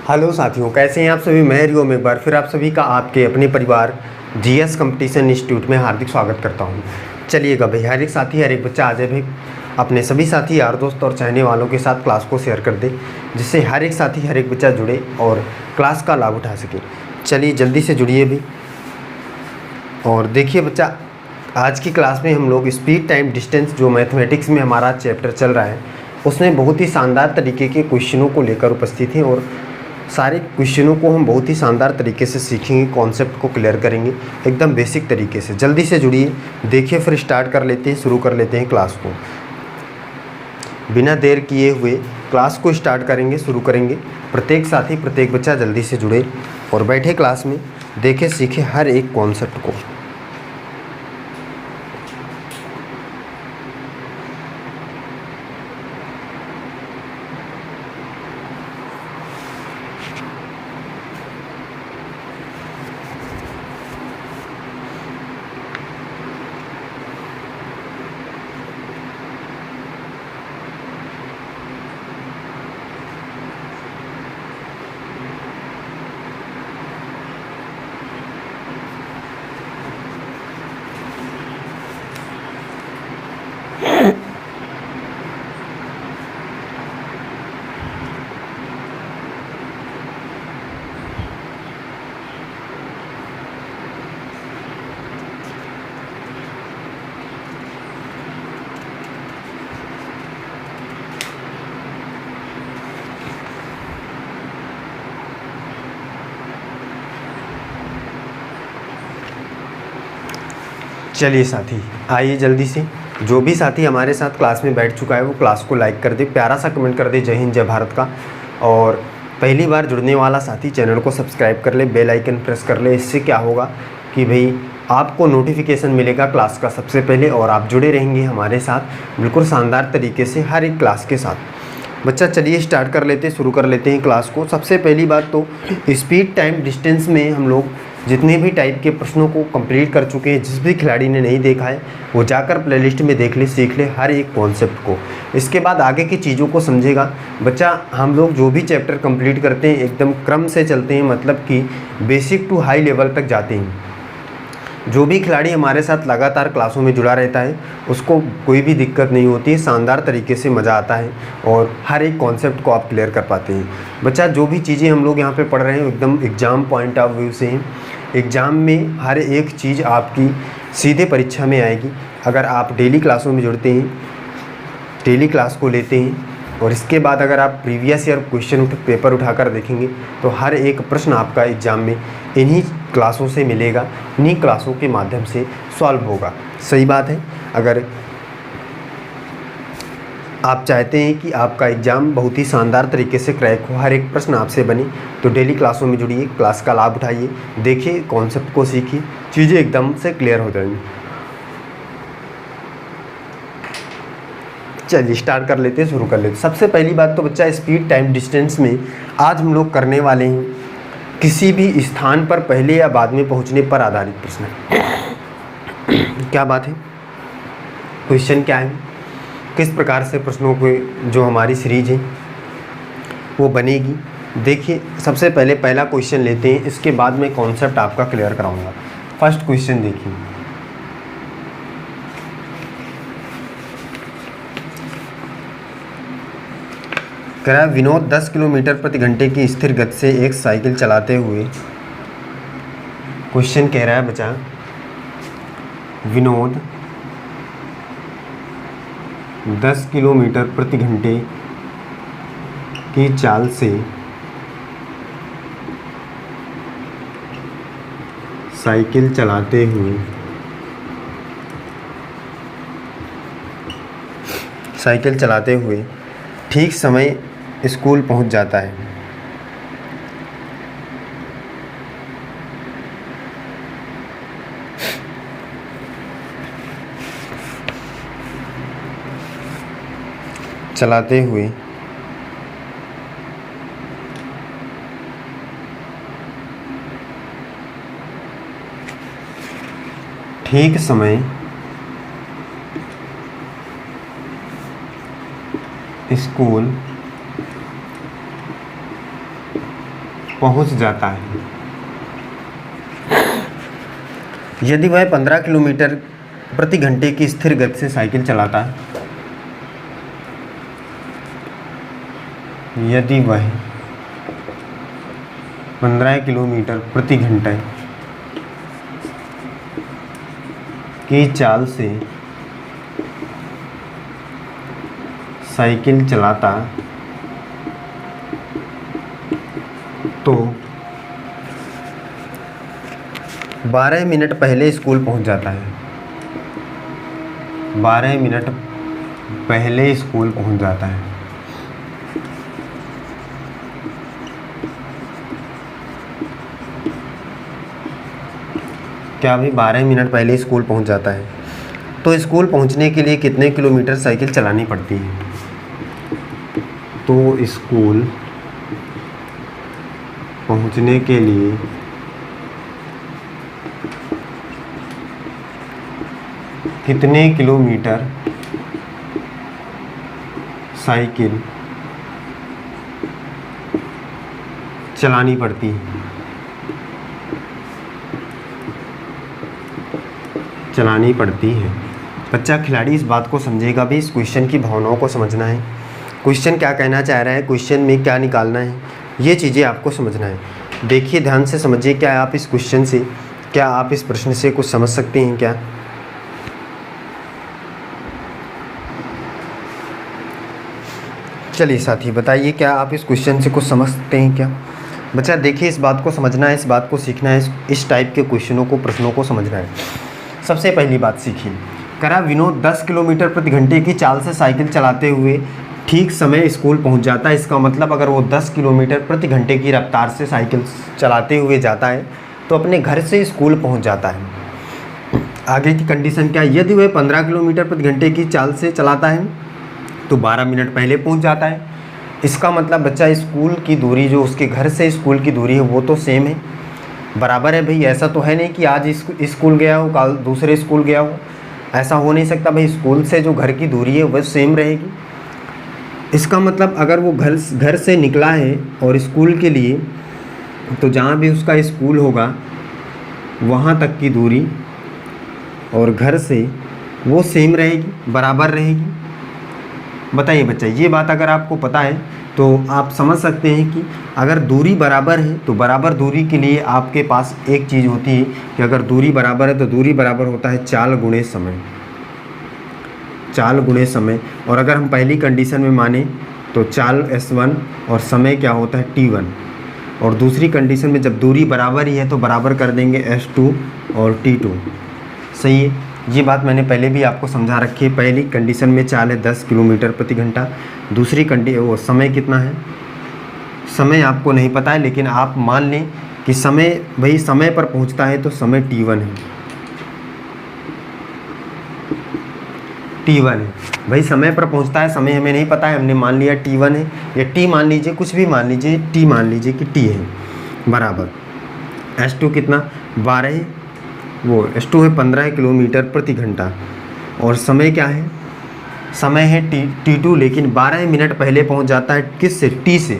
Hello साथियों, कैसे हैं आप सभी। मैं हरिओम एक बार फिर आप सभी का आपके अपने परिवार जीएस कंपटीशन इंस्टीट्यूट में हार्दिक स्वागत करता हूं। चलिएगा भाई, हर एक साथी हर एक बच्चा आ जाए भाई, अपने सभी साथी यार दोस्त और चाहने वालों के साथ क्लास को शेयर कर दे, जिससे हर एक साथी हर एक बच्चा जुड़े और क्लास का लाभ उठा सके। चलिए जल्दी से जुड़िए भी। और देखिए बच्चा, आज की क्लास में हम लोग स्पीड टाइम डिस्टेंस जो मैथमेटिक्स में हमारा चैप्टर चल रहा है, उसमें बहुत ही शानदार तरीके के क्वेश्चनों को लेकर उपस्थित हैं और सारे क्वेश्चनों को हम बहुत ही शानदार तरीके से सीखेंगे, कॉन्सेप्ट को क्लियर करेंगे एकदम बेसिक तरीके से। जल्दी से जुड़िए, देखिए फिर स्टार्ट कर लेते हैं, शुरू कर लेते हैं क्लास को। बिना देर किए हुए क्लास को स्टार्ट करेंगे, शुरू करेंगे। प्रत्येक साथी प्रत्येक बच्चा जल्दी से जुड़े और बैठे क्लास में, देखे सीखे हर एक कॉन्सेप्ट को। चलिए साथी आइए जल्दी से। जो भी साथी हमारे साथ क्लास में बैठ चुका है वो क्लास को लाइक कर दे, प्यारा सा कमेंट कर दे, जय हिंद जय भारत का। और पहली बार जुड़ने वाला साथी चैनल को सब्सक्राइब कर ले, बेल आइकन प्रेस कर ले। इससे क्या होगा कि भाई आपको नोटिफिकेशन मिलेगा क्लास का सबसे पहले और आप जुड़े रहेंगे हमारे साथ बिल्कुल शानदार तरीके से हर एक क्लास के साथ। बच्चा चलिए स्टार्ट कर लेते हैं, शुरू कर लेते हैं क्लास को। सबसे पहली बात तो स्पीड टाइम डिस्टेंस में हम लोग जितने भी टाइप के प्रश्नों को कंप्लीट कर चुके हैं, जिस भी खिलाड़ी ने नहीं देखा है वो जाकर प्लेलिस्ट में देख ले, सीख ले हर एक कॉन्सेप्ट को। इसके बाद आगे की चीज़ों को समझेगा बच्चा। हम लोग जो भी चैप्टर कंप्लीट करते हैं एकदम क्रम से चलते हैं, मतलब कि बेसिक टू हाई लेवल तक जाते हैं। जो भी खिलाड़ी हमारे साथ लगातार क्लासों में जुड़ा रहता है उसको कोई भी दिक्कत नहीं होती है, शानदार तरीके से मज़ा आता है और हर एक कॉन्सेप्ट को आप क्लियर कर पाते हैं। बच्चा जो भी चीज़ें हम लोग यहाँ पे पढ़ रहे हैं एकदम एग्ज़ाम पॉइंट ऑफ व्यू से हैं। एग्ज़ाम में हर एक चीज़ आपकी सीधे परीक्षा में आएगी अगर आप डेली क्लासों में जुड़ते हैं, डेली क्लास को लेते हैं। और इसके बाद अगर आप प्रीवियस ईयर क्वेश्चन पेपर उठाकर देखेंगे तो हर एक प्रश्न आपका एग्ज़ाम में इन्हीं क्लासों से मिलेगा, इन्हीं क्लासों के माध्यम से सॉल्व होगा। सही बात है। अगर आप चाहते हैं कि आपका एग्ज़ाम बहुत ही शानदार तरीके से क्रैक हो, हर एक प्रश्न आपसे बने, तो डेली क्लासों में जुड़िए, क्लास का लाभ उठाइए, देखिए कॉन्सेप्ट को सीखिए, चीज़ें एकदम से क्लियर हो जाएंगी। चलिए स्टार्ट कर लेते हैं, शुरू कर लेते हैं। सबसे पहली बात तो बच्चा स्पीड टाइम डिस्टेंस में आज हम लोग करने वाले हैं किसी भी स्थान पर पहले या बाद में पहुंचने पर आधारित प्रश्न। क्या बात है, क्वेश्चन क्या है, किस प्रकार से प्रश्नों को जो हमारी सीरीज है वो बनेगी। देखिए सबसे पहले पहला क्वेश्चन लेते हैं, इसके बाद मैं कॉन्सेप्ट आपका क्लियर कराऊंगा। फर्स्ट क्वेश्चन देखिए, कह रहा है विनोद 10 किलोमीटर प्रति घंटे की स्थिर गति से एक साइकिल चलाते हुए, क्वेश्चन कह रहा है बच्चा विनोद 10 किलोमीटर प्रति घंटे की चाल से साइकिल चलाते हुए ठीक समय स्कूल पहुंच जाता है। चलाते हुए ठीक समय स्कूल पहुंच जाता है। यदि वह 15 किलोमीटर प्रति घंटे की स्थिर गति से साइकिल चलाता है, यदि वह 15 किलोमीटर प्रति घंटे की चाल से साइकिल चलाता तो 12 मिनट पहले स्कूल पहुंच जाता है। 12 मिनट पहले स्कूल पहुंच जाता है। क्या भाई 12 मिनट पहले स्कूल पहुंच जाता है। तो स्कूल पहुंचने के लिए कितने किलोमीटर साइकिल चलानी पड़ती है? तो स्कूल पहुंचने के लिए कितने किलोमीटर साइकिल चलानी पड़ती है? चलानी पड़ती है। बच्चा खिलाड़ी इस बात को समझेगा भी, इस क्वेश्चन की भावनाओं को समझना है, क्वेश्चन क्या कहना चाह रहा है, क्वेश्चन में क्या निकालना है, ये चीज़ें आपको समझना है। देखिए ध्यान से समझिए, क्या आप इस क्वेश्चन से, क्या आप इस प्रश्न से कुछ समझ सकते हैं क्या? चलिए साथी बताइए, क्या आप इस क्वेश्चन से कुछ समझ सकते हैं क्या? बच्चा देखिए, इस बात को समझना है, इस बात को सीखना है, इस टाइप के क्वेश्चनों को, प्रश्नों को समझना है। सबसे पहली बात सीखिए, करा विनोद 10 किलोमीटर प्रति घंटे की चाल से साइकिल चलाते हुए ठीक समय स्कूल पहुंच जाता है। इसका मतलब अगर वो 10 किलोमीटर प्रति घंटे की रफ्तार से साइकिल चलाते हुए जाता है तो अपने घर से स्कूल पहुंच जाता है। आगे की कंडीशन क्या है? यदि वह 15 किलोमीटर प्रति घंटे की चाल से चलाता है तो 12 मिनट पहले पहुंच जाता है। इसका मतलब बच्चा स्कूल की दूरी, जो उसके घर से स्कूल की दूरी है, वो तो सेम है, बराबर है भाई। ऐसा तो है नहीं कि आज स्कूल गया हो कल दूसरे स्कूल गया हो, ऐसा हो नहीं सकता भाई। स्कूल से जो घर की दूरी है वह सेम रहेगी। इसका मतलब अगर वो घर से निकला है और स्कूल के लिए, तो जहाँ भी उसका स्कूल होगा वहाँ तक की दूरी और घर से वो सेम रहेगी, बराबर रहेगी। बताइए बच्चा, ये बात अगर आपको पता है तो आप समझ सकते हैं कि अगर दूरी बराबर है तो बराबर दूरी के लिए आपके पास एक चीज़ होती है कि अगर दूरी बराबर है तो दूरी बराबर होता है चाल गुणे समय, चाल गुणे समय। और अगर हम पहली कंडीशन में माने तो चाल S1 और समय क्या होता है T1। और दूसरी कंडीशन में जब दूरी बराबर ही है तो बराबर कर देंगे S2 और T2। सही है, ये बात मैंने पहले भी आपको समझा रखी है। पहली कंडीशन में चाल है 10 किलोमीटर प्रति घंटा, दूसरी वो समय कितना है, समय आपको नहीं पता है, लेकिन आप मान लें कि समय, भाई समय पर पहुंचता है तो समय T1 है, T1 है भाई, समय पर पहुंचता है, समय हमें नहीं पता है, हमने मान लिया T1 है, या T मान लीजिए, कुछ भी मान लीजिए, T मान लीजिए कि T है, बराबर S2 कितना 12 है, वो S2 है 15 किलोमीटर प्रति घंटा। और समय क्या है, समय है T2, लेकिन 12 मिनट पहले पहुंच जाता है किससे, T से।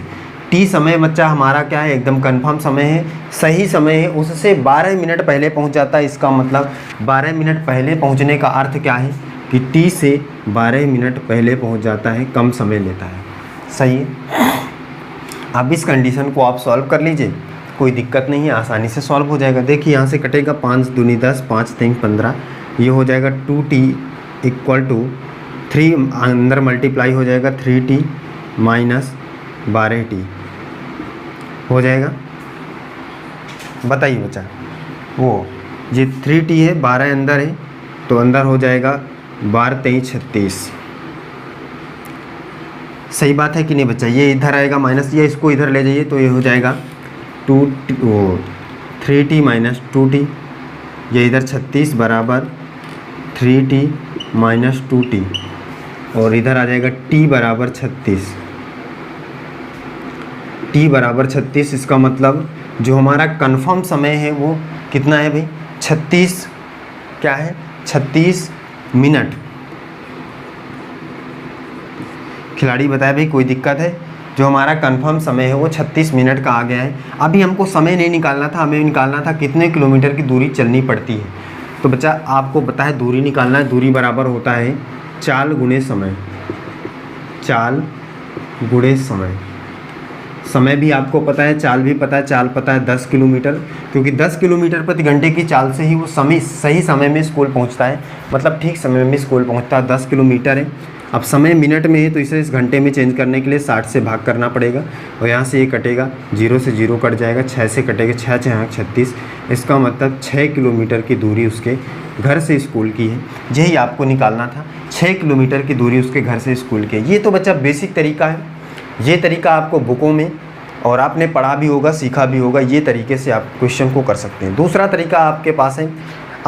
T समय बच्चा हमारा क्या है, एकदम कंफर्म समय है, सही समय है, उससे 12 मिनट पहले पहुंच जाता है। इसका मतलब 12 मिनट पहले पहुंचने का अर्थ क्या है कि T से 12 मिनट पहले पहुंच जाता है, कम समय लेता है। सही है। अब इस कंडीशन को आप सॉल्व कर लीजिए, कोई दिक्कत नहीं है, आसानी से सॉल्व हो जाएगा। देखिए यहाँ से कटेगा 5 दूनी 10, 5 3 15, ये हो जाएगा 2T इक्वल टू 3, अंदर मल्टीप्लाई हो जाएगा 3T माइनस 12T हो जाएगा। बताइए बच्चा, वो ये 3T है, 12 अंदर है तो अंदर हो जाएगा 12 23 36। सही बात है कि नहीं बच्चा? ये इधर आएगा माइनस, ये इसको इधर ले जाइए तो ये हो जाएगा 3T माइनस 2T, ये इधर 36 बराबर 3T माइनस 2T, और इधर आ जाएगा T बराबर 36, T बराबर 36। इसका मतलब जो हमारा कंफर्म समय है वो कितना है भाई, 36, क्या है 36 मिनट। खिलाड़ी बताए भाई कोई दिक्कत है? जो हमारा कंफर्म समय है वो 36 मिनट का आ गया है। अभी हमको समय नहीं निकालना था, हमें निकालना था कितने किलोमीटर की दूरी चलनी पड़ती है। तो बच्चा आपको पता है दूरी निकालना है, दूरी बराबर होता है चाल गुणे समय, चाल गुणे समय। समय भी आपको पता है, चाल भी पता है, चाल पता है 10 किलोमीटर, क्योंकि 10 किलोमीटर प्रति घंटे की चाल से ही वो सही समय में स्कूल पहुंचता है, मतलब ठीक समय में स्कूल पहुंचता है। 10 किलोमीटर है। अब समय मिनट में है तो इसे इस घंटे में चेंज करने के लिए 60 से भाग करना पड़ेगा, और यहाँ से ये कटेगा, 0 से 0 कट जाएगा, 6 से कटेगा, 6 6 36। इसका मतलब 6 किलोमीटर की दूरी उसके घर से स्कूल की है। यही आपको निकालना था, 6 किलोमीटर की दूरी उसके घर से स्कूल की है। ये तो बच्चा बेसिक तरीका है, ये तरीका आपको बुकों में और आपने पढ़ा भी होगा, सीखा भी होगा। ये तरीके से आप क्वेश्चन को कर सकते हैं। दूसरा तरीका आपके पास है,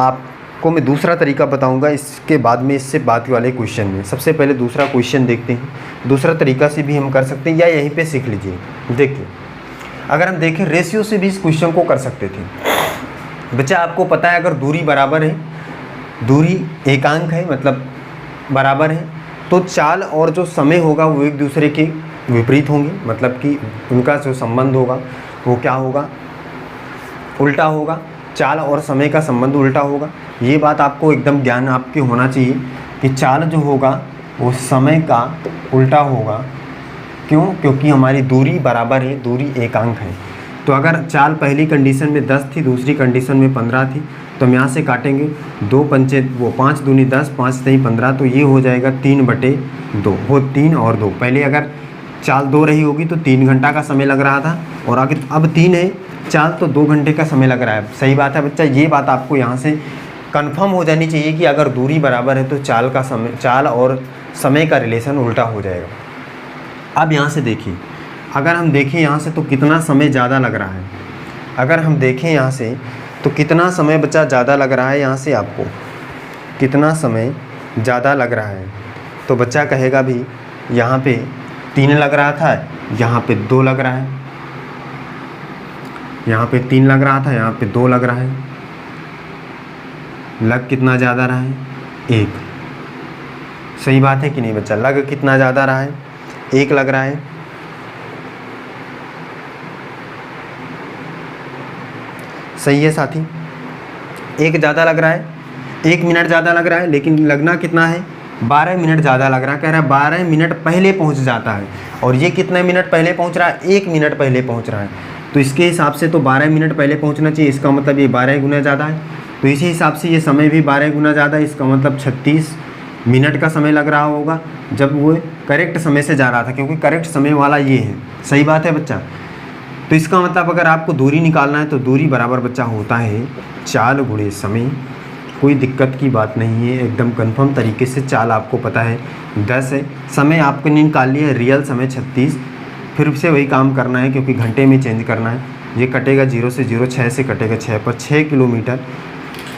आपको मैं दूसरा तरीका बताऊंगा इसके बाद में, इससे बाद वाले क्वेश्चन में। सबसे पहले दूसरा क्वेश्चन देखते हैं। दूसरा तरीका से भी हम कर सकते हैं, या यहीं पे सीख लीजिए। देखिए, अगर हम देखें रेशियो से भी इस क्वेश्चन को कर सकते थे। बच्चा आपको पता है अगर दूरी बराबर है, दूरी एकांक है मतलब बराबर है, तो चाल और जो समय होगा वो एक दूसरे के विपरीत होंगे, मतलब कि उनका जो संबंध होगा वो क्या होगा, उल्टा होगा। चाल और समय का संबंध उल्टा होगा। ये बात आपको एकदम ज्ञान आपके होना चाहिए कि चाल जो होगा वो समय का उल्टा होगा। क्यों? क्योंकि हमारी दूरी बराबर है, दूरी एकांक है। तो अगर चाल पहली कंडीशन में 10 थी, दूसरी कंडीशन में 15 थी, तो हम यहाँ से काटेंगे 2 पंचे वो 5 दूनी 10, 5 3 15, तो ये हो जाएगा 3/2। वो 3 और 2, पहले अगर चाल 2 रही होगी तो 3 घंटा का समय लग रहा था, और आगे अब 3 है चाल तो 2 घंटे का समय लग रहा है। सही बात है बच्चा, ये बात आपको यहाँ से कंफर्म हो जानी चाहिए कि अगर दूरी बराबर है तो चाल और समय का रिलेशन उल्टा हो जाएगा। अब यहाँ से देखिए, अगर हम देखें यहाँ से तो कितना समय ज़्यादा लग रहा है। अगर हम देखें यहाँ से तो कितना समय बच्चा ज़्यादा लग रहा है, यहाँ से आपको कितना समय ज़्यादा लग रहा है। तो बच्चा कहेगा भी यहाँ पे 3 लग रहा था, यहाँ पे 2 लग रहा है, यहाँ पे 3 लग रहा था, यहाँ पे 2 लग रहा है। लग कितना ज़्यादा रहा है? 1। सही बात है कि नहीं बच्चा? लग कितना ज़्यादा रहा है? 1 लग रहा है। सही है साथी, 1 ज़्यादा लग रहा है, 1 मिनट ज़्यादा लग रहा है, लेकिन लगना कितना है? 12 मिनट ज़्यादा लग रहा है। कह रहा है 12 मिनट पहले पहुंच जाता है, और ये कितने मिनट पहले पहुंच रहा है? 1 मिनट पहले पहुंच रहा है। तो इसके हिसाब से तो 12 मिनट पहले पहुंचना चाहिए, इसका मतलब ये 12 गुना ज़्यादा है। तो इसी हिसाब से ये समय भी 12 गुना ज़्यादा है, इसका मतलब 36 मिनट का समय लग रहा होगा जब वो करेक्ट समय से जा रहा था, क्योंकि करेक्ट समय वाला ये है। सही बात है बच्चा? तो इसका मतलब अगर आपको दूरी निकालना है तो दूरी बराबर बच्चा होता है चाल गुणे समय। कोई दिक्कत की बात नहीं है, एकदम कंफर्म तरीके से चाल आपको पता है 10 है, समय आपको निकाल लिया है, रियल समय 36। फिर से वही काम करना है क्योंकि घंटे में चेंज करना है। ये कटेगा 0 से 0, 6 से कटेगा 6 पर 6 किलोमीटर।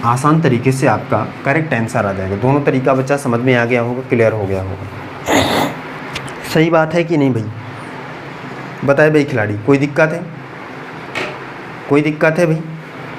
आसान तरीके से आपका करेक्ट आंसर आ जाएगा। दोनों तरीका बच्चा समझ में आ गया होगा, क्लियर हो गया होगा। सही बात है कि नहीं भाई? बताए भाई खिलाड़ी, कोई दिक्कत है? कोई दिक्कत है भाई?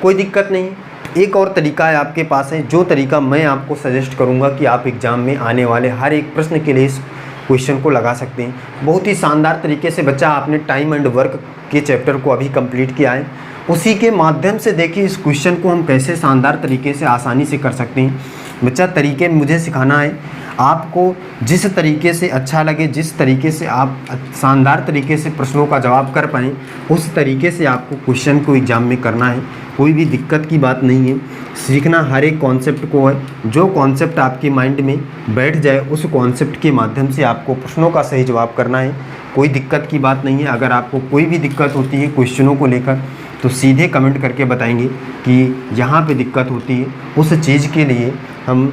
कोई दिक्कत नहीं है। एक और तरीका है आपके पास है, जो तरीका मैं आपको सजेस्ट करूंगा कि आप एग्ज़ाम में आने वाले हर एक प्रश्न के लिए इस क्वेश्चन को लगा सकते हैं। बहुत ही शानदार तरीके से बच्चा आपने टाइम एंड वर्क के चैप्टर को अभी कंप्लीट किया है, उसी के माध्यम से देखिए इस क्वेश्चन को हम कैसे शानदार तरीके से आसानी से कर सकते हैं। बच्चा तरीके मुझे सिखाना है, आपको जिस तरीके से अच्छा लगे, जिस तरीके से आप शानदार तरीके से प्रश्नों का जवाब कर पाएँ, उस तरीके से आपको क्वेश्चन को एग्ज़ाम में करना है। कोई भी दिक्कत की बात नहीं है। सीखना हर एक कॉन्सेप्ट को है, जो कॉन्सेप्ट आपके माइंड में बैठ जाए उस कॉन्सेप्ट के माध्यम से आपको प्रश्नों का सही जवाब करना है। कोई दिक्कत की बात नहीं है। अगर आपको कोई भी दिक्कत होती है क्वेश्चनों को लेकर तो सीधे कमेंट करके बताएंगे कि यहाँ पे दिक्कत होती है, उस चीज़ के लिए हम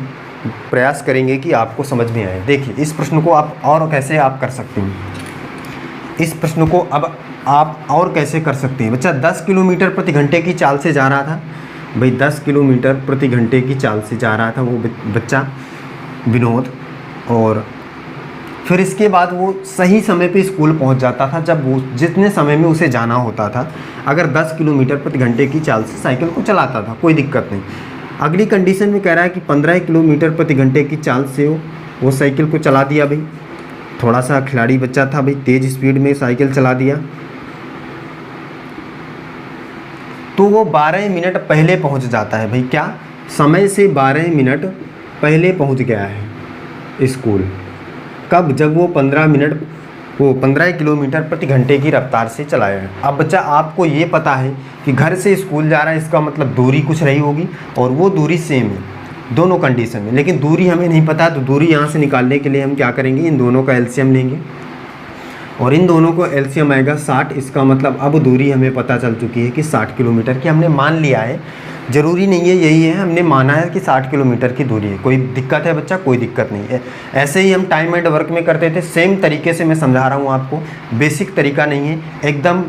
प्रयास करेंगे कि आपको समझ में आए। देखिए इस प्रश्न को आप और कैसे आप कर सकते हैं, इस प्रश्न को अब आप और कैसे कर सकते हैं। बच्चा 10 किलोमीटर प्रति घंटे की चाल से जा रहा था, भाई 10 किलोमीटर प्रति घंटे की चाल से जा रहा था वो बच्चा विनोद, और फिर इसके बाद वो सही समय पे स्कूल पहुंच जाता था जब वो जितने समय में उसे जाना होता था। अगर 10 किलोमीटर प्रति घंटे की चाल से साइकिल को चलाता था, कोई दिक्कत नहीं। अगली कंडीशन में कह रहा है कि 15 किलोमीटर प्रति घंटे की चाल से वो साइकिल को चला दिया भाई, थोड़ा सा खिलाड़ी बच्चा था भाई, तेज़ स्पीड में साइकिल चला दिया तो वो 12 मिनट पहले पहुंच जाता है भाई। क्या समय से 12 मिनट पहले पहुंच गया है स्कूल। कब? जब वो 15 किलोमीटर प्रति घंटे की रफ्तार से चलाया है। अब बच्चा आपको ये पता है कि घर से स्कूल जा रहा है, इसका मतलब दूरी कुछ रही होगी और वो दूरी सेम है दोनों कंडीशन में, लेकिन दूरी हमें नहीं पता। तो दूरी यहाँ से निकालने के लिए हम क्या करेंगे, इन दोनों का एलसीएम लेंगे और इन दोनों को एलसीएम आएगा 60। इसका मतलब अब दूरी हमें पता चल चुकी है कि 60 किलोमीटर की हमने मान लिया है। ज़रूरी नहीं है यही है, हमने माना है कि 60 किलोमीटर की दूरी है। कोई दिक्कत है बच्चा? कोई दिक्कत नहीं है। ऐसे ही हम टाइम एंड वर्क में करते थे, सेम तरीके से मैं समझा रहा हूँ आपको। बेसिक तरीका नहीं है, एकदम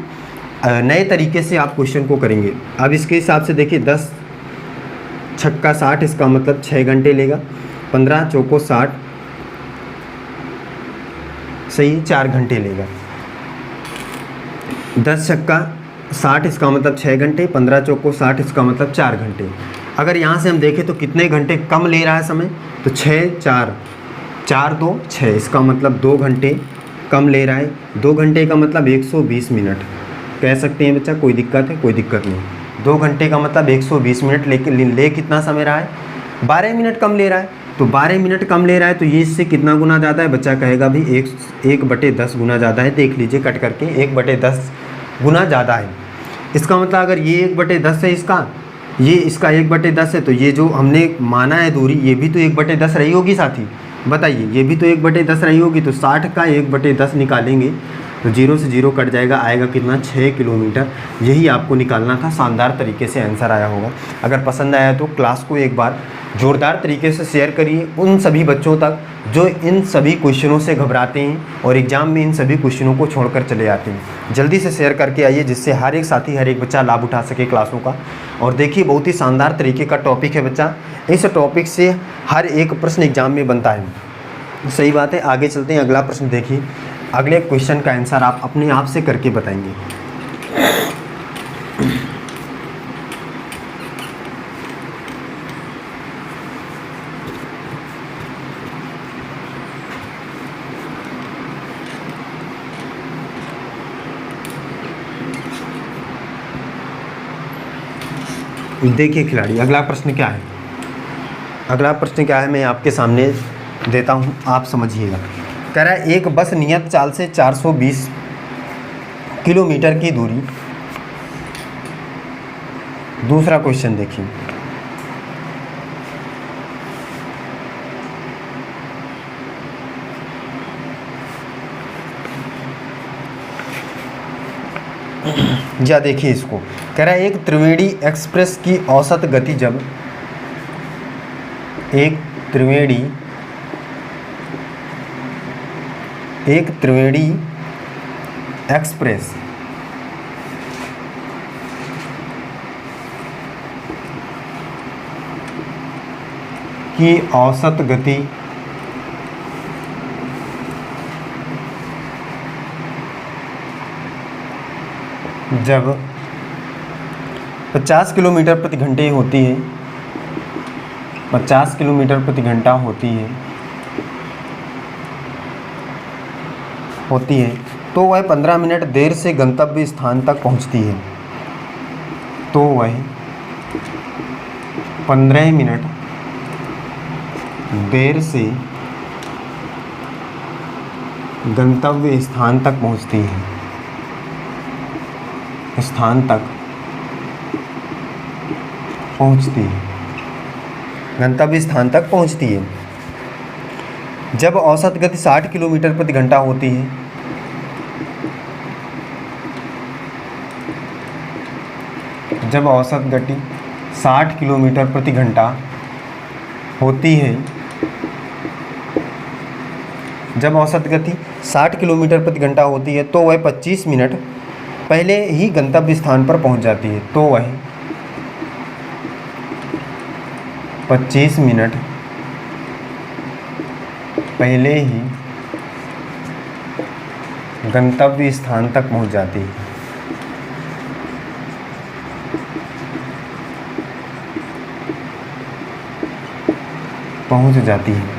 नए तरीके से आप क्वेश्चन को करेंगे। अब इसके हिसाब से देखिए 10 छक्का 60, इसका मतलब 6 घंटे लेगा। 15 चौको 60, सही 4 घंटे लेगा। 10 छक्का 60, इसका मतलब 6 घंटे। 15 चौको 60, इसका मतलब 4 घंटे। अगर यहाँ से हम देखें तो कितने घंटे कम ले रहा है समय, तो 6 4 4 2 6, इसका मतलब 2 घंटे कम ले रहा है। 2 घंटे का मतलब 120 मिनट कह सकते हैं बच्चा। कोई दिक्कत है? कोई दिक्कत नहीं। 2 घंटे का मतलब 120 मिनट, लेकिन ले कितना समय रहा है? 12 मिनट कम ले रहा है। तो 12 मिनट कम ले रहा है तो ये इससे कितना गुना ज़्यादा है? बच्चा कहेगा भी 1/10 गुना ज़्यादा है। देख लीजिए कट करके, 1/10 गुना ज़्यादा है। इसका मतलब अगर ये 1/10 है ये इसका 1/10 है, तो ये जो हमने माना है दूरी, ये भी तो 1/10 रही होगी साथी। बताइए, ये भी तो 1/10 रही होगी। तो 60 का 1/10 निकालेंगे तो 0 से 0 कट जाएगा, आएगा कितना? 6 किलोमीटर। यही आपको निकालना था। शानदार तरीके से आंसर आया होगा। अगर पसंद आया तो क्लास को एक बार ज़ोरदार तरीके से शेयर करिए उन सभी बच्चों तक जो इन सभी क्वेश्चनों से घबराते हैं और एग्ज़ाम में इन सभी क्वेश्चनों को छोड़कर चले जाते हैं। जल्दी से शेयर करके आइए, जिससे हर एक साथी, हर एक बच्चा लाभ उठा सके क्लासों का। और देखिए, बहुत ही शानदार तरीके का टॉपिक है बच्चा। इस टॉपिक से हर एक प्रश्न एग्जाम में बनता है। सही बात है। आगे चलते हैं। अगला प्रश्न देखिए। अगले क्वेश्चन का आंसर आप अपने आप से करके बताएंगे। देखिए खिलाड़ी, अगला प्रश्न क्या है? अगला प्रश्न क्या है मैं आपके सामने देता हूं, आप समझिएगा। कह रहा है एक बस नियत चाल से 420 किलोमीटर की दूरी। दूसरा क्वेश्चन देखिए। या देखिए इसको, कह रहा है एक त्रिवेणी एक्सप्रेस की औसत गति जब एक त्रिवेणी एक्सप्रेस की औसत गति जब 50 किलोमीटर प्रति घंटे होती है, 50 किलोमीटर प्रति घंटा होती है, तो वह 15 मिनट देर से गंतव्य स्थान तक पहुंचती है। तो वह 15 मिनट देर से गंतव्य स्थान तक पहुंचती है, गंतव्य स्थान तक पहुंचती है जब औसत गति 60 किलोमीटर प्रति घंटा होती है। जब औसत गति 60 किलोमीटर प्रति घंटा होती है, जब औसत गति 60 किलोमीटर प्रति घंटा होती है, तो वह 25 मिनट पहले ही गंतव्य स्थान पर पहुंच जाती है। तो वह 25 मिनट पहले ही गंतव्य स्थान तक पहुंच जाती है।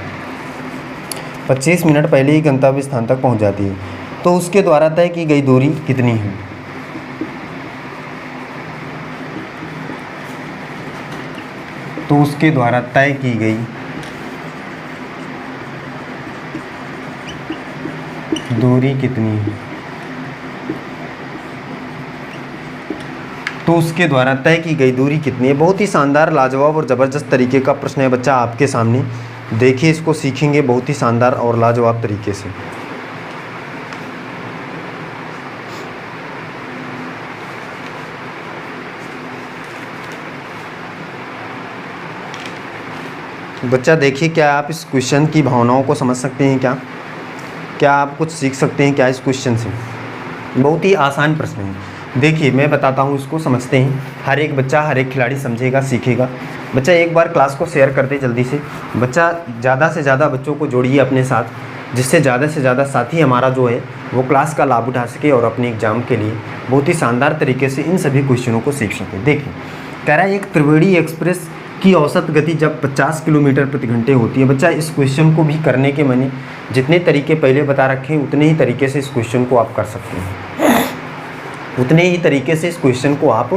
25 मिनट पहले ही गंतव्य स्थान तक पहुंच जाती है, तो उसके द्वारा तय की गई दूरी कितनी है? तो उसके द्वारा तय की गई दूरी कितनी है? तो उसके द्वारा तय की गई दूरी कितनी है? बहुत ही शानदार, लाजवाब और ज़बरदस्त तरीके का प्रश्न है बच्चा आपके सामने। देखिए, इसको सीखेंगे बहुत ही शानदार और लाजवाब तरीके से। बच्चा देखिए, क्या आप इस क्वेश्चन की भावनाओं को समझ सकते हैं? क्या आप कुछ सीख सकते हैं क्या इस क्वेश्चन से? बहुत ही आसान प्रश्न है। देखिए, मैं बताता हूँ, इसको समझते हैं। हर एक बच्चा, हर एक खिलाड़ी समझेगा, सीखेगा। बच्चा एक बार क्लास को शेयर कर दे जल्दी से। बच्चा ज़्यादा से ज़्यादा बच्चों को जोड़िए अपने साथ, जिससे ज़्यादा से ज़्यादा साथी हमारा जो है वो क्लास का लाभ उठा सके और अपने एग्ज़ाम के लिए बहुत ही शानदार तरीके से इन सभी क्वेश्चनों को सीख सके। देखिए, कह रहा है एक त्रिवेणी एक्सप्रेस की औसत गति जब 50 किलोमीटर प्रति घंटे होती है। बच्चा इस क्वेश्चन को भी करने के मैंने जितने तरीके पहले बता रखे हैं, उतने ही तरीके से इस क्वेश्चन को आप कर सकते हैं। उतने ही तरीके से इस क्वेश्चन को आप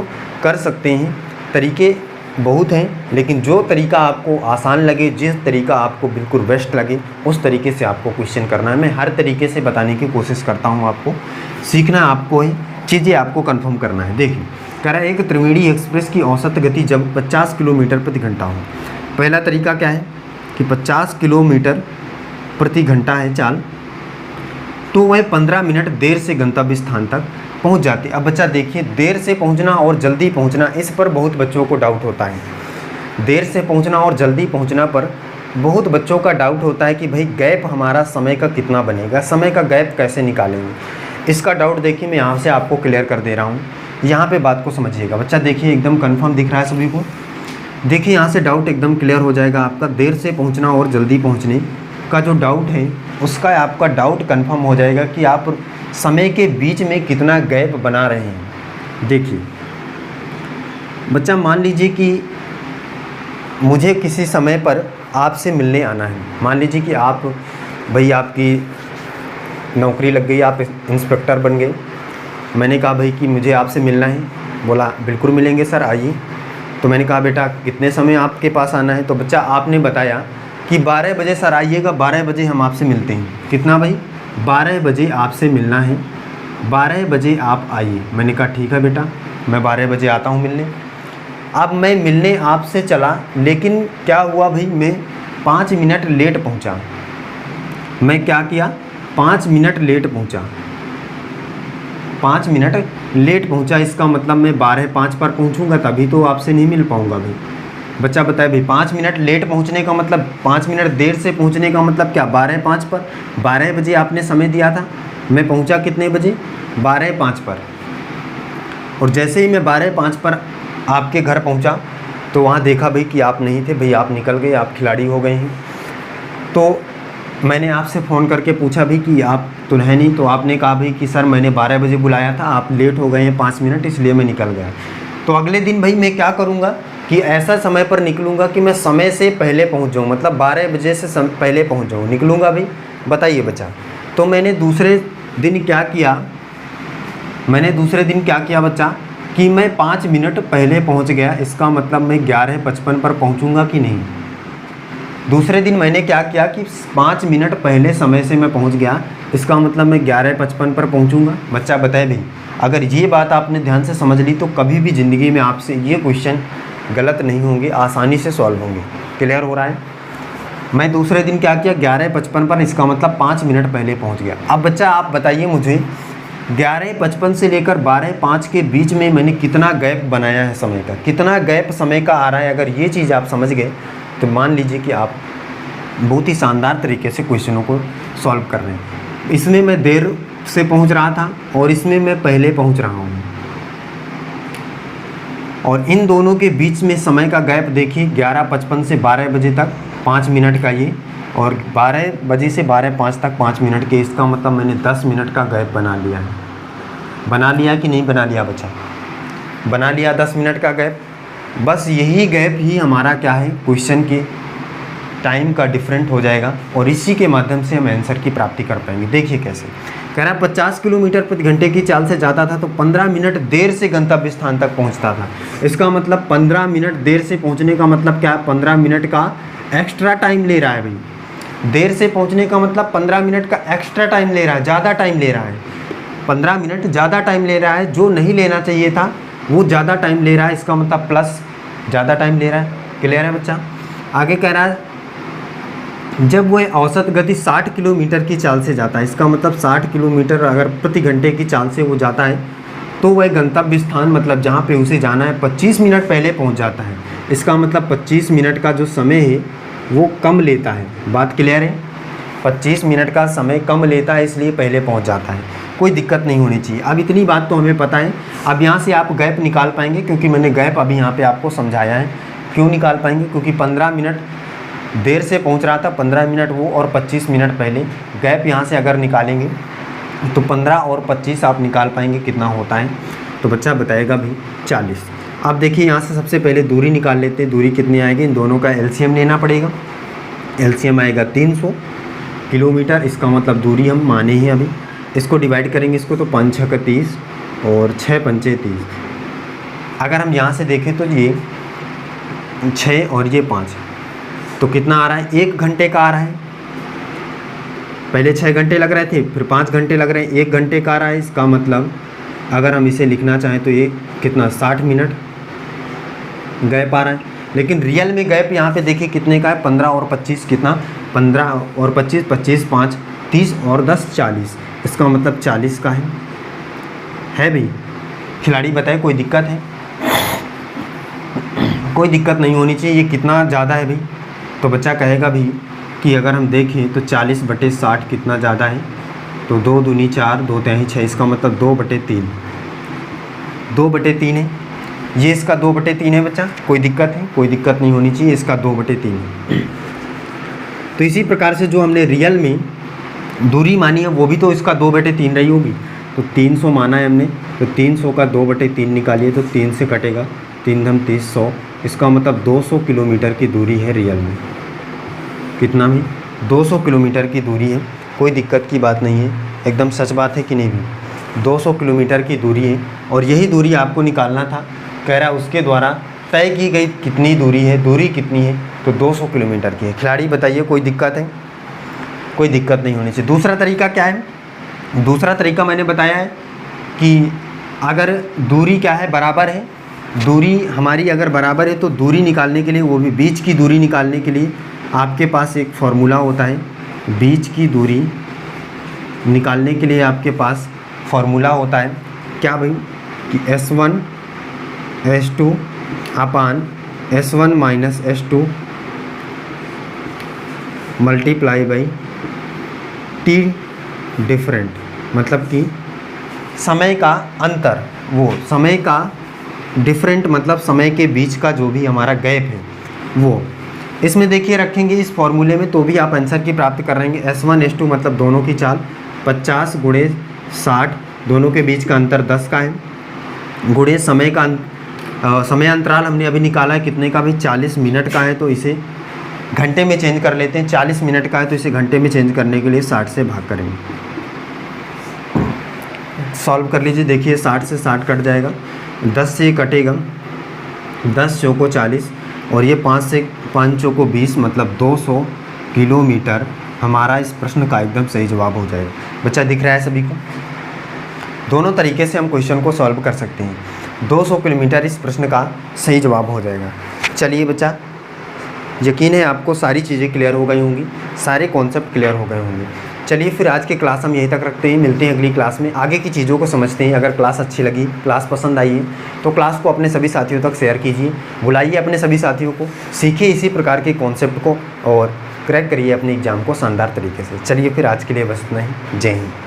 कर सकते हैं। तरीके बहुत हैं, लेकिन जो तरीका आपको आसान लगे, जिस तरीका आपको बिल्कुल बेस्ट लगे, उस तरीके से आपको क्वेश्चन करना है। मैं हर तरीके से बताने की कोशिश करता हूँ आपको। सीखना आपको है, चीज़ें आपको कंफर्म करना है। देखिए, कह रहा है एक त्रिवेणी एक्सप्रेस की औसत गति जब 50 किलोमीटर प्रति घंटा हो। पहला तरीका क्या है कि 50 किलोमीटर प्रति घंटा है चाल, तो वह 15 मिनट देर से गंतव्य स्थान तक पहुंच जाती है। अब बच्चा देखिए, देर से पहुंचना और जल्दी पहुंचना, इस पर बहुत बच्चों को डाउट होता है। देर से पहुंचना और जल्दी पहुंचना पर बहुत बच्चों का डाउट होता है कि भाई गैप हमारा समय का कितना बनेगा, समय का गैप कैसे निकालेंगे। इसका डाउट देखिए मैं यहाँ से आपको क्लियर कर दे रहा हूँ। यहाँ पे बात को समझिएगा बच्चा। देखिए, एकदम कंफर्म दिख रहा है सभी को। देखिए, यहाँ से डाउट एकदम क्लियर हो जाएगा आपका। देर से पहुँचना और जल्दी पहुँचने का जो डाउट है, उसका आपका डाउट कंफर्म हो जाएगा कि आप समय के बीच में कितना गैप बना रहे हैं। देखिए बच्चा, मान लीजिए कि मुझे किसी समय पर आपसे मिलने आना है। मान लीजिए कि आप भाई, आपकी नौकरी लग गई, आप इंस्पेक्टर बन गए। मैंने कहा भाई कि मुझे आपसे मिलना है। बोला बिल्कुल मिलेंगे सर, आइए। तो मैंने कहा बेटा कितने समय आपके पास आना है? तो बच्चा आपने बताया कि 12 बजे सर आइएगा, 12 बजे हम आपसे मिलते हैं। कितना भाई? 12 बजे आपसे मिलना है, 12 बजे आप आइए। मैंने कहा ठीक है बेटा, मैं 12 बजे आता हूँ मिलने। अब मैं मिलने आपसे चला, लेकिन क्या हुआ भाई, मैं 5 मिनट लेट पहुँचा। मैं क्या किया? 5 मिनट लेट पहुँचा। 5 मिनट लेट पहुँचा, इसका मतलब मैं 12:05 पर पहुँचूँगा, तभी तो आपसे नहीं मिल पाऊँगा भाई। बच्चा बताए भाई, 5 मिनट लेट पहुँचने का मतलब, 5 मिनट देर से पहुँचने का मतलब क्या? 12:05 पर। 12 बजे आपने समय दिया था, मैं पहुँचा कितने बजे? 12:05 पर। और जैसे ही मैं 12:05 पर आपके घर पहुँचा, तो वहाँ देखा भाई कि आप नहीं थे। भाई आप निकल गए, आप खिलाड़ी हो गए हैं। तो मैंने आपसे फ़ोन करके पूछा भी कि आप तो है नहीं। तो आपने कहा भाई कि सर मैंने 12 बजे बुलाया था, आप लेट हो गए हैं 5 मिनट, इसलिए मैं निकल गया। तो अगले दिन भाई मैं क्या करूँगा कि ऐसा समय पर निकलूँगा कि मैं समय से पहले पहुँच जाऊँ, मतलब 12 बजे से पहले पहुँच जाऊँ। निकलूँगा भाई, बताइए बच्चा। तो मैंने दूसरे दिन क्या किया? मैंने दूसरे दिन क्या किया बच्चा कि मैं 5 मिनट पहले पहुँच गया। इसका मतलब मैं 11:55 पर पहुँचूँगा कि नहीं? दूसरे दिन मैंने क्या किया कि 5 मिनट पहले समय से मैं पहुंच गया, इसका मतलब मैं 11:55 पर पहुंचूंगा। बच्चा बताए भाई, अगर ये बात आपने ध्यान से समझ ली तो कभी भी ज़िंदगी में आपसे ये क्वेश्चन गलत नहीं होंगे, आसानी से सॉल्व होंगे। क्लियर हो रहा है? मैं दूसरे दिन क्या किया? 11:55 पर, इसका मतलब 5 मिनट पहले पहुँच गया। अब बच्चा आप बताइए मुझे, 11:55 से लेकर 12:05 के बीच में मैंने कितना गैप बनाया है समय का? कितना गैप समय का आ रहा है? अगर ये चीज़ आप समझ गए तो मान लीजिए कि आप बहुत ही शानदार तरीके से क्वेश्चनों को सॉल्व कर रहे हैं। इसमें मैं देर से पहुंच रहा था और इसमें मैं पहले पहुंच रहा हूं, और इन दोनों के बीच में समय का गैप देखिए, 11:55 से 12 बजे तक 5 मिनट का ये, और 12 बजे से 12:05 तक 5 मिनट के। इसका मतलब मैंने 10 मिनट का गैप बना लिया है। बना लिया कि नहीं बना लिया बच्चा? बना लिया 10 मिनट का गैप। बस यही गैप ही हमारा क्या है, क्वेश्चन के टाइम का डिफरेंट हो जाएगा और इसी के माध्यम से हम आंसर की प्राप्ति कर पाएंगे। देखिए कैसे कह रहा है 50 किलोमीटर प्रति घंटे की चाल से जाता था तो 15 मिनट देर से गंतव्य स्थान तक पहुंचता था। इसका मतलब 15 मिनट देर से पहुंचने का मतलब क्या है, 15 मिनट का एक्स्ट्रा टाइम ले रहा है भाई। देर से पहुंचने का मतलब 15 मिनट का एक्स्ट्रा टाइम ले रहा है, ज़्यादा टाइम ले रहा है। 15 मिनट ज़्यादा टाइम ले रहा है, जो नहीं लेना चाहिए था वो ज़्यादा टाइम ले रहा है। इसका मतलब प्लस ज़्यादा टाइम ले रहा है। क्लियर है बच्चा। आगे कह रहा है जब वह औसत गति 60 किलोमीटर की चाल से जाता है, इसका मतलब 60 किलोमीटर अगर प्रति घंटे की चाल से वो जाता है तो वह गंतव्य स्थान मतलब जहाँ पे उसे जाना है 25 मिनट पहले पहुँच जाता है। इसका मतलब 25 मिनट का जो समय है वो कम लेता है। बात क्लियर है। 25 मिनट का समय कम लेता है इसलिए पहले पहुँच जाता है। कोई दिक्कत नहीं होनी चाहिए। अब इतनी बात तो हमें पता है। अब यहाँ से आप गैप निकाल पाएंगे क्योंकि मैंने गैप अभी यहाँ पे आपको समझाया है। क्यों निकाल पाएंगे, क्योंकि 15 मिनट देर से पहुँच रहा था, 15 मिनट वो और 25 मिनट पहले। गैप यहाँ से अगर निकालेंगे तो 15 और 25 आप निकाल पाएंगे कितना होता है। तो बच्चा बताएगा भाई 40। अब देखिए यहाँ से सबसे पहले दूरी निकाल लेते हैं। दूरी कितनी आएगी, इन दोनों का एलसीएम लेना पड़ेगा। एलसीएम आएगा 300 किलोमीटर। इसका मतलब दूरी हम माने ही अभी। इसको डिवाइड करेंगे इसको तो 5 6 30 और 6 पंचे 30। अगर हम यहाँ से देखें तो ये 6 और ये 5 तो कितना आ रहा है, 1 घंटे का आ रहा है। पहले 6 घंटे लग रहे थे, फिर 5 घंटे लग रहे हैं, 1 घंटे का आ रहा है। इसका मतलब अगर हम इसे लिखना चाहें तो ये कितना 60 मिनट गैप आ रहा है। लेकिन रियल में गैप यहाँ पे देखिए कितने का है, 15 और 25 कितना, 15 और 25 25 5 30 और 10 40। इसका मतलब 40 का है भाई। खिलाड़ी बताए कोई दिक्कत है? कोई दिक्कत नहीं होनी चाहिए। ये कितना ज़्यादा है भाई, तो बच्चा कहेगा भी कि अगर हम देखें तो 40/60 कितना ज़्यादा है, तो 2 दूनी 4 2 तिहाई 6। इसका मतलब 2/3 2/3 है। ये इसका 2/3 है बच्चा। कोई दिक्कत है? कोई दिक्कत नहीं होनी चाहिए। इसका 2/3 है। तो इसी प्रकार से जो हमने रियल में दूरी मानी है वो भी तो इसका 2/3 रही होगी। तो 300 माना है हमने, तो 300 का 2/3 निकालिए तो 3 से कटेगा, 3 धम 30 100। इसका मतलब 200 किलोमीटर की दूरी है रियल में। कितना भी 200 किलोमीटर की दूरी है। कोई दिक्कत की बात नहीं है, एकदम सच बात है कि नहीं भी। 200 किलोमीटर की दूरी है और यही दूरी आपको निकालना था। कह रहा है उसके द्वारा तय की गई कितनी दूरी है, दूरी कितनी है, तो 200 किलोमीटर की है। खिलाड़ी बताइए कोई दिक्कत है? कोई दिक्कत नहीं होनी चाहिए। दूसरा तरीका क्या है? दूसरा तरीका मैंने बताया है कि अगर दूरी क्या है, बराबर है, दूरी हमारी अगर बराबर है तो दूरी निकालने के लिए, वो भी बीच की दूरी निकालने के लिए आपके पास एक फॉर्मूला होता है। बीच की दूरी निकालने के लिए आपके पास फॉर्मूला होता है क्या भाई, कि S1 S2 upon S1 minus S2 multiply by T different. मतलब कि समय का अंतर, वो समय का डिफरेंट मतलब समय के बीच का जो भी हमारा गैप है वो इसमें देखिए रखेंगे इस फॉर्मूले में, तो भी आप आंसर की प्राप्ति कर रहेंगे। S1 S2 मतलब दोनों की चाल 50 गुणे 60, दोनों के बीच का अंतर 10 का है, गुणे समय का समय अंतराल हमने अभी निकाला है कितने का भी, 40 मिनट का है। तो इसे घंटे में चेंज कर लेते हैं। 40 मिनट का है तो इसे घंटे में चेंज करने के लिए 60 से भाग करेंगे। सॉल्व कर लीजिए। देखिए 60 से 60 कट जाएगा, 10 से कटेगा, 10 चौको 40 और ये 5 से 5 चौको 20 मतलब 200 किलोमीटर हमारा इस प्रश्न का एकदम सही जवाब हो जाएगा। बच्चा दिख रहा है सभी को? दोनों तरीके से हम क्वेश्चन को सॉल्व कर सकते हैं। 200 किलोमीटर इस प्रश्न का सही जवाब हो जाएगा। चलिए बच्चा, यकीन है आपको सारी चीज़ें क्लियर हो गई होंगी, सारे कॉन्सेप्ट क्लियर हो गए होंगे। चलिए फिर आज की क्लास हम यहीं तक रखते हैं। मिलते हैं अगली क्लास में, आगे की चीज़ों को समझते हैं। अगर क्लास अच्छी लगी, क्लास पसंद आई है तो क्लास को अपने सभी साथियों तक शेयर कीजिए। बुलाइए अपने सभी साथियों को, सीखिए इसी प्रकार के कॉन्सेप्ट को और क्रैक करिए अपने एग्ज़ाम को शानदार तरीके से। चलिए फिर आज के लिए बस इतना ही। जय हिंद।